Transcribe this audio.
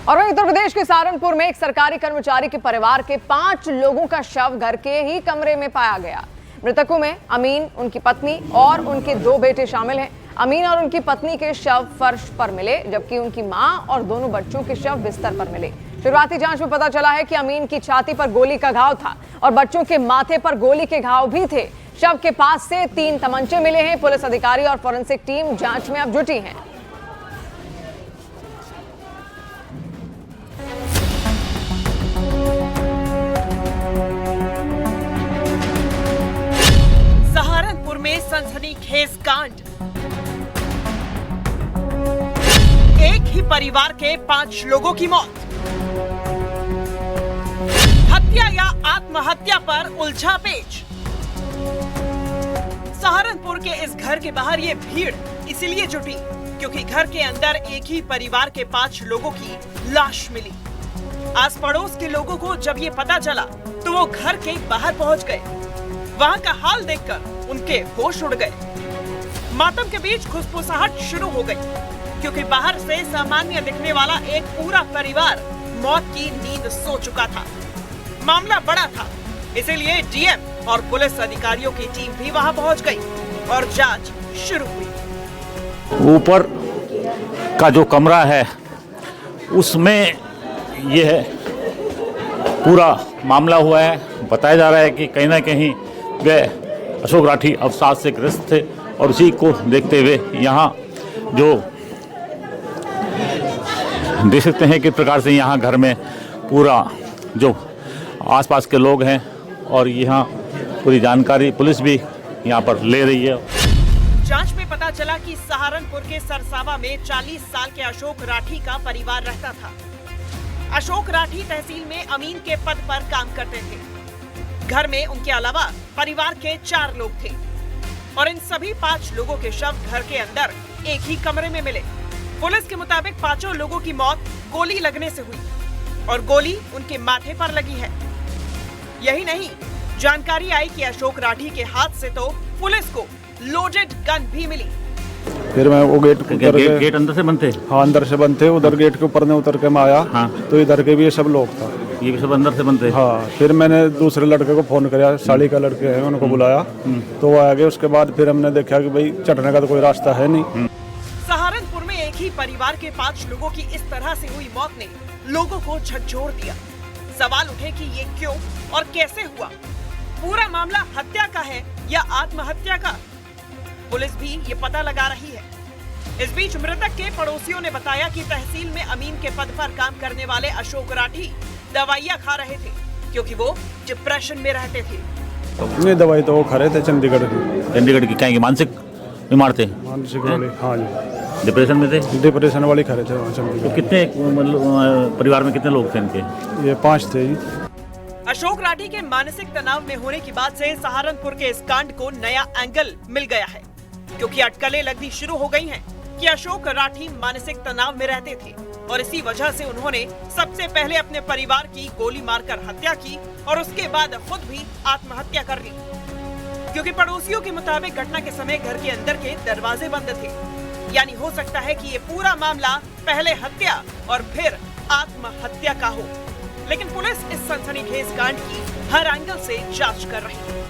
और वहीं उत्तर प्रदेश के सहारनपुर में एक सरकारी कर्मचारी के परिवार के 5 लोगों का शव घर के ही कमरे में पाया गया। मृतकों में अमीन, उनकी पत्नी और उनके 2 बेटे शामिल हैं। अमीन और उनकी पत्नी के शव फर्श पर मिले, जबकि उनकी मां और दोनों बच्चों के शव बिस्तर पर मिले। शुरुआती जांच में पता चला है कि अमीन की छाती पर गोली का घाव था और बच्चों के माथे पर गोली के घाव भी थे। शव के पास से 3 तमंचे मिले हैं। पुलिस अधिकारी और फोरेंसिक टीम जांच में अब जुटी है। सहारनपुर में सनसनीखेज कांड। एक ही परिवार के 5 लोगों की मौत। हत्या या आत्महत्या पर उलझा पेच। सहारनपुर के इस घर के बाहर ये भीड़ इसीलिए जुटी क्योंकि घर के अंदर एक ही परिवार के 5 लोगों की लाश मिली। आस पड़ोस के लोगों को जब ये पता चला तो वो घर के बाहर पहुंच गए। वहां का हाल देखकर उनके होश उड़ गए। मातम के बीच खुसफुसाहट शुरू हो गई क्योंकि बाहर से सामान्य दिखने वाला एक पूरा परिवार मौत की नींद सो चुका था। मामला बड़ा था, इसीलिए डीएम और पुलिस अधिकारियों की टीम भी वहां पहुंच गई और जांच शुरू हुई। ऊपर का जो कमरा है उसमें यह पूरा मामला हुआ है। बताया जा रहा है कि कहीं ना कहीं वे अशोक राठी अवसाद से ग्रस्त थे और उसी को देखते हुए यहाँ जो देख सकते हैं किस प्रकार से यहाँ घर में पूरा जो आसपास के लोग हैं और यहाँ पूरी जानकारी पुलिस भी यहाँ पर ले रही है। जांच में पता चला कि सहारनपुर के सरसावा में 40 साल के अशोक राठी का परिवार रहता था। अशोक राठी तहसील में अमीन के पद पर काम करते थे। घर में उनके अलावा परिवार के 4 लोग थे और इन सभी 5 लोगों के शव घर के अंदर एक ही कमरे में मिले। पुलिस के मुताबिक 5 लोगों की मौत गोली लगने से हुई और गोली उनके माथे पर लगी है। यही नहीं, जानकारी आई कि अशोक राठी के हाथ से तो पुलिस को लोडेड गन भी मिली। फिर मैं वो गेट अंदर से बनते? हाँ, अंदर से बनते। उधर गेट के ऊपर ने उतर के मैं आया। हाँ। तो इधर के भी ये सब लोग था। ये भी सब अंदर से बनते? हाँ। फिर मैंने दूसरे लड़के को फोन किया, साड़ी का लड़के हैं, उनको बुलाया तो वो आ गए। उसके बाद फिर हमने देखा कि भाई चढ़ने का तो कोई रास्ता है नहीं। सहारनपुर में एक ही परिवार के 5 लोगों की इस तरह से हुई मौत ने लोगों को झकझोर दिया। सवाल उठे कि ये क्यों और कैसे हुआ। पूरा मामला हत्या का है या आत्महत्या का? पुलिस भी ये पता लगा रही है। इस बीच मृतक के पड़ोसियों ने बताया कि तहसील में अमीन के पद पर काम करने वाले अशोक राठी दवाइयाँ खा रहे थे क्योंकि वो डिप्रेशन में रहते थे। नहीं, दवाई तो वो खा रहे थे चंडीगढ़ की। चंडीगढ़ की क्या मानसिक बीमार थे? मानसिक वाली, हाँ जी। डिप्रेशन में थे? डिप्रेशन वाली खा रहे थे वहाँ चंडीगढ़। तो कितने परिवार में कितने लोग थे इनके? ये 5 थे। अशोक राठी के मानसिक तनाव में होने की बात से सहारनपुर के इस कांड को नया एंगल मिल गया है क्योंकि अटकलें लगनी शुरू हो गई हैं कि अशोक राठी मानसिक तनाव में रहते थे और इसी वजह से उन्होंने सबसे पहले अपने परिवार की गोली मारकर हत्या की और उसके बाद खुद भी आत्महत्या कर ली। क्योंकि पड़ोसियों के मुताबिक घटना के समय घर के अंदर के दरवाजे बंद थे, यानी हो सकता है कि ये पूरा मामला पहले हत्या और फिर आत्महत्या का हो। लेकिन पुलिस इस सनसनीखेज कांड की हर एंगल से जांच कर रही है।